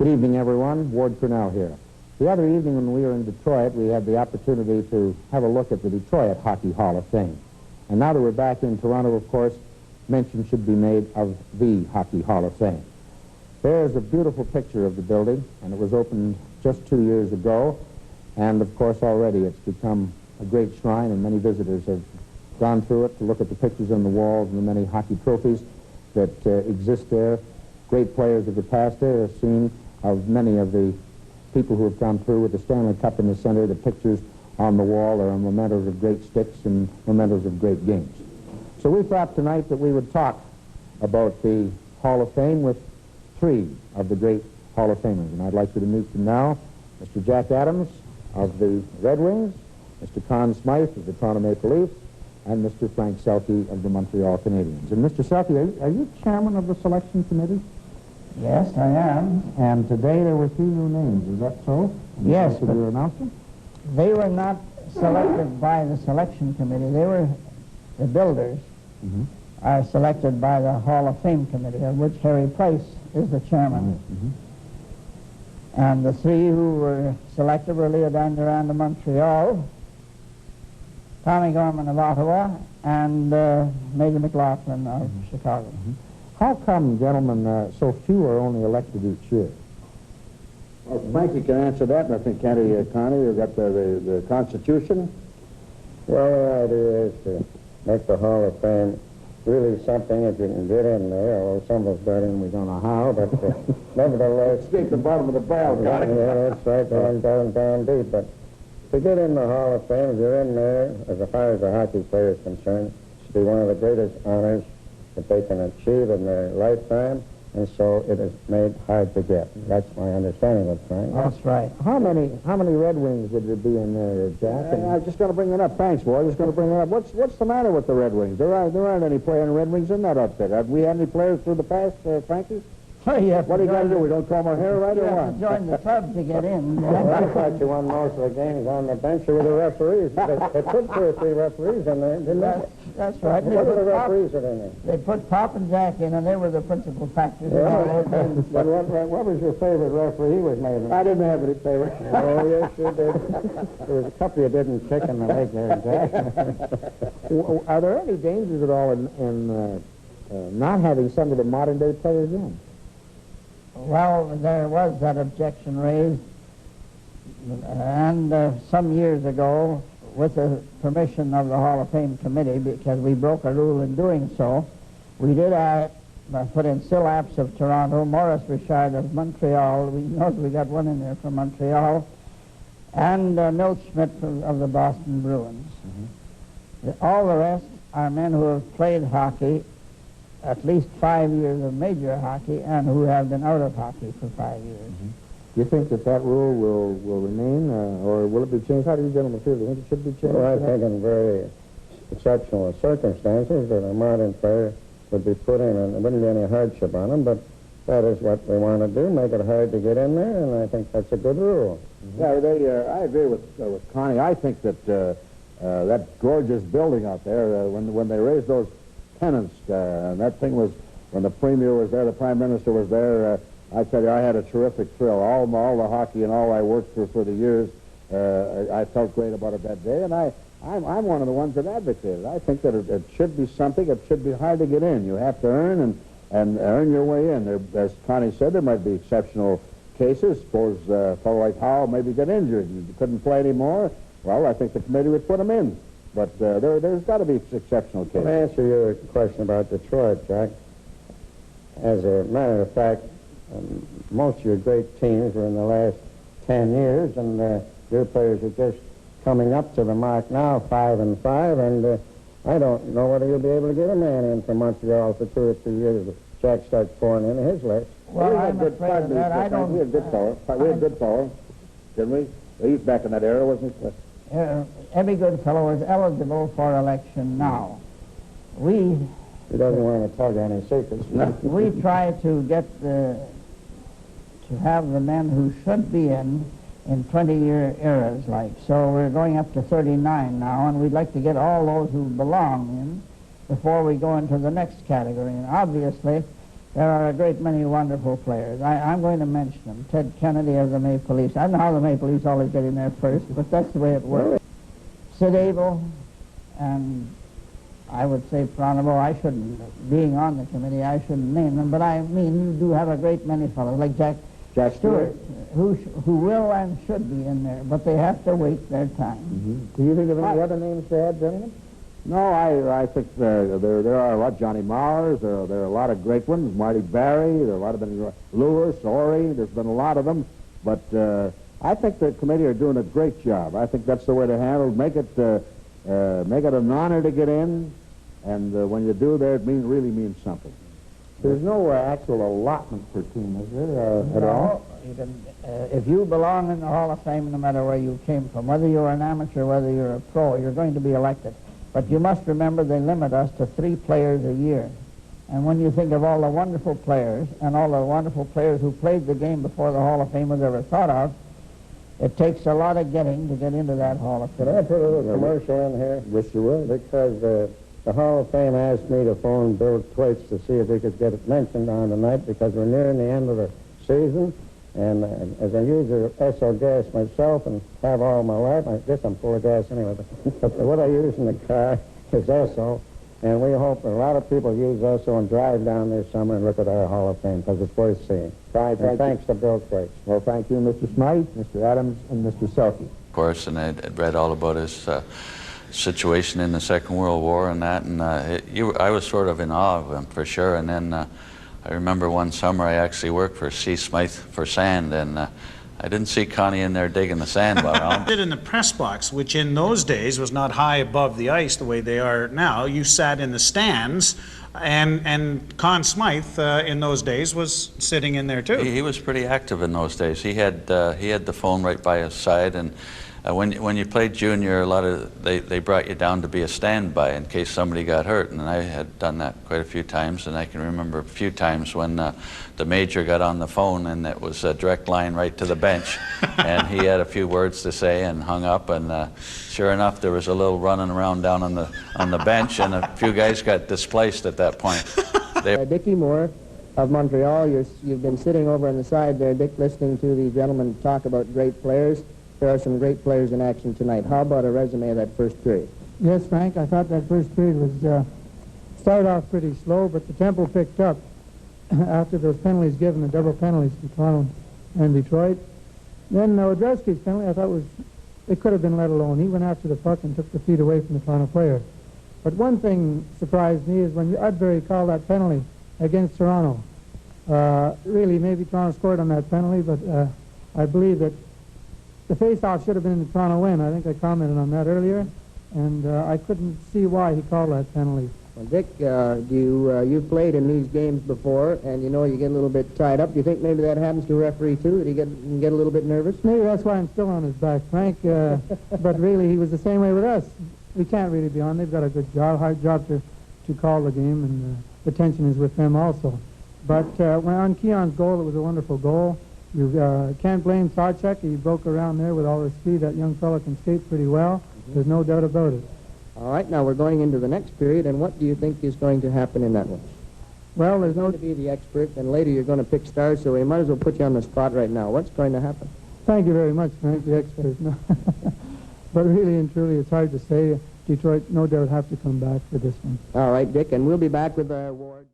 Good evening, everyone. Ward Cornell here. The other evening when we were in Detroit, we had the opportunity to have a look at the Detroit Hockey Hall of Fame. And now that we're back in Toronto, of course, mention should be made of the Hockey Hall of Fame. There's a beautiful picture of the building, and it was opened just 2 years ago. And, of course, already it's become a great shrine, and many visitors have gone through it to look at the pictures on the walls and the many hockey trophies that exist there. Great players of the past there are seen of many of the people who have gone through with the Stanley Cup in the center. The pictures on the wall are mementos of great sticks and mementos of great games. So we thought tonight that we would talk about the Hall of Fame with three of the great Hall of Famers. And I'd like you to meet them now. Mr. Jack Adams of the Red Wings, Mr. Conn Smythe of the Toronto Maple Leafs, and Mr. Frank Selke of the Montreal Canadiens. And Mr. Selke, are you chairman of the selection committee? Yes, I am. And today there were three new names, is that so? Yes, but you announced them? They were not selected by the selection committee. They were, the builders are selected by the Hall of Fame committee, of which Harry Price is the chairman. And the three who were selected were Leo Dandurand of Montreal, Tommy Gorman of Ottawa, and Major McLaughlin of Chicago. How come, gentlemen, so few are only elected each year? Well, Frankie can answer that, and I think Candy Connie, you've got the Constitution. Well, the idea is to make the Hall of Fame really something if you can get in there, although some of us got in, we don't know how, but nevertheless... Escape the bottom of the barrel, got it. Yeah, that's right, down deep, but to get in the Hall of Fame, if you're in there, as far as a hockey player is concerned, it should be one of the greatest honors that they can achieve in their lifetime, and so it is made hard to get. That's my understanding of it, Frank. That's right. How many Red Wings would there be in there, Jack? I'm just going to bring that up. Thanks, boy. Just going to bring that up. What's the matter with the Red Wings? There aren't any players in Red Wings in that outfit. Have we had any players through the past, Frankie? What do you got to do? We don't comb our hair right You or have what? to join the club to get in. Well, I thought you won most of the games on the bench with the referees. They put 2 or 3 referees in there, didn't they? That's right. What were the referees that in there? They put Pop and Jack in, and they were the principal factors. But what was your favorite referee was made? I didn't have any favorite. Oh, yes, you did. There was a couple you didn't pick in the leg there, Jack. Are there any dangers at all in not having some of the modern-day players in? Well, there was that objection raised, and some years ago, with the permission of the Hall of Fame committee, because we broke a rule in doing so, we did put in Sil Apps of Toronto, Maurice Richard of Montreal, we got one in there from Montreal, and Milt Schmidt of the Boston Bruins. All the rest are men who have played hockey at least 5 years of major hockey and who have been out of hockey for 5 years. Do you think that rule will remain, or will it be changed? How do you gentlemen feel? Do you think it should be changed? Well, I think in very exceptional circumstances that a modern player would be put in, and there wouldn't be any hardship on him, but that is what we want to do, make it hard to get in there, and I think that's a good rule. Yeah, I agree with Connie. I think that that gorgeous building out there, when they raised those pennants, and that thing was, when the Premier was there, the Prime Minister was there, I tell you, I had a terrific thrill. All the hockey and all I worked for the years, I felt great about it that day, and I'm one of the ones that advocated. I think that it should be something. It should be hard to get in. You have to earn and earn your way in. As Connie said, there might be exceptional cases. Suppose a fellow like Howe maybe got injured and couldn't play anymore. Well, I think the committee would put him in. But there's got to be exceptional cases. Let me answer your question about Detroit, Jack. As a matter of fact, most of your great teams were in the last 10 years, and your players are just coming up to the mark now, 5-5, and I don't know whether you'll be able to get a man in from Montreal for 2 or 3 years if Jack starts pouring in his list. Well, I'm afraid of that. I don't... We had good fellow, didn't we? He was back in that era, wasn't he? Every good fellow is eligible for election now. He doesn't want to tell you any secrets. We try to get to have the men who should be in 20-year eras, like. So we're going up to 39 now, and we'd like to get all those who belong in before we go into the next category. And obviously, There are a great many wonderful players. I'm going to mention them. Ted Kennedy of the Maple Leafs. I don't know how the Maple Leafs always get in there first, but that's the way it works. Sid Abel, and I would say Pronovo. I shouldn't, being on the committee, I shouldn't name them, but I mean, you do have a great many fellows, like Jack Stewart, who will and should be in there, but they have to wait their time. Do you think of any other names to add, gentlemen? No, I think there are a lot. Johnny Mowers, there are a lot of great ones. Marty Barry, there are a lot of them. Lewis, Ori, there's been a lot of them. But I think the committee are doing a great job. I think that's the way to handle it. Make it an honor to get in, and when you do there, it really means something. There's no actual allotment per team, is there, at all? You can, if you belong in the Hall of Fame, no matter where you came from, whether you're an amateur, whether you're a pro, you're going to be elected. But you must remember they limit us to 3 players a year. And when you think of all the wonderful players and all the wonderful players who played the game before the Hall of Fame was ever thought of, it takes a lot of getting to get into that Hall of Fame. Could I put a little commercial in here? Yes, you would. Because the Hall of Fame asked me to phone Bill Thwaites to see if we could get it mentioned on tonight because we're nearing the end of the season. And as I use SO gas myself and have all my life, I guess I'm full of gas anyway, but what I use in the car is SO, and we hope a lot of people use SO and drive down this summer and look at our Hall of Fame because it's worth seeing. Thanks to Bill Thwaites. Well, thank you, Mr. Smythe, Mr. Adams, and Mr. Selke. Of course, and I'd read all about his situation in the Second World War and that, and I was sort of in awe of him for sure. And then I remember one summer I actually worked for C. Smythe for sand, and I didn't see Connie in there digging the sand around. In the press box, which in those days was not high above the ice the way they are now. You sat in the stands, and Conn Smythe in those days was sitting in there too. He was pretty active in those days. He had the phone right by his side, and when you played junior, a lot of they brought you down to be a standby in case somebody got hurt, and I had done that quite a few times. And I can remember a few times when the major got on the phone, and it was a direct line right to the bench, and he had a few words to say and hung up. And sure enough, there was a little running around down on the bench, and a few guys got displaced at that point. Dickie Moore of Montreal, you've been sitting over on the side there, Dick, listening to the gentlemen talk about great players. There are some great players in action tonight. How about a resume of that first period? Yes, Frank, I thought that first period was started off pretty slow, but the tempo picked up after those penalties given, the double penalties to Toronto and Detroit. Then Wojciechowski's penalty, I thought it could have been let alone. He went after the puck and took the feet away from the Toronto player. But one thing surprised me is when Udbury called that penalty against Toronto. Really, maybe Toronto scored on that penalty, but I believe that the face-off should have been in the Toronto win. I think I commented on that earlier, and I couldn't see why he called that penalty. Well, Dick, you've played in these games before, and you know you get a little bit tied up. Do you think maybe that happens to a referee, too, that he can get a little bit nervous? Maybe that's why I'm still on his back, Frank. But really, he was the same way with us. We can't really be on. They've got a good job, hard job to call the game, and the tension is with them also. But when on Keon's goal, it was a wonderful goal. You can't blame Sawchuk. He broke around there with all his speed. That young fellow can skate pretty well. There's no doubt about it. All right, now we're going into the next period, and what do you think is going to happen in that one? Well, there's You're no... going to be the expert, and later you're going to pick stars, so we might as well put you on the spot right now. What's going to happen? Thank you very much, Frank, the expert. No. But really and truly, it's hard to say. Detroit, no doubt, have to come back for this one. All right, Dick, and we'll be back with the award.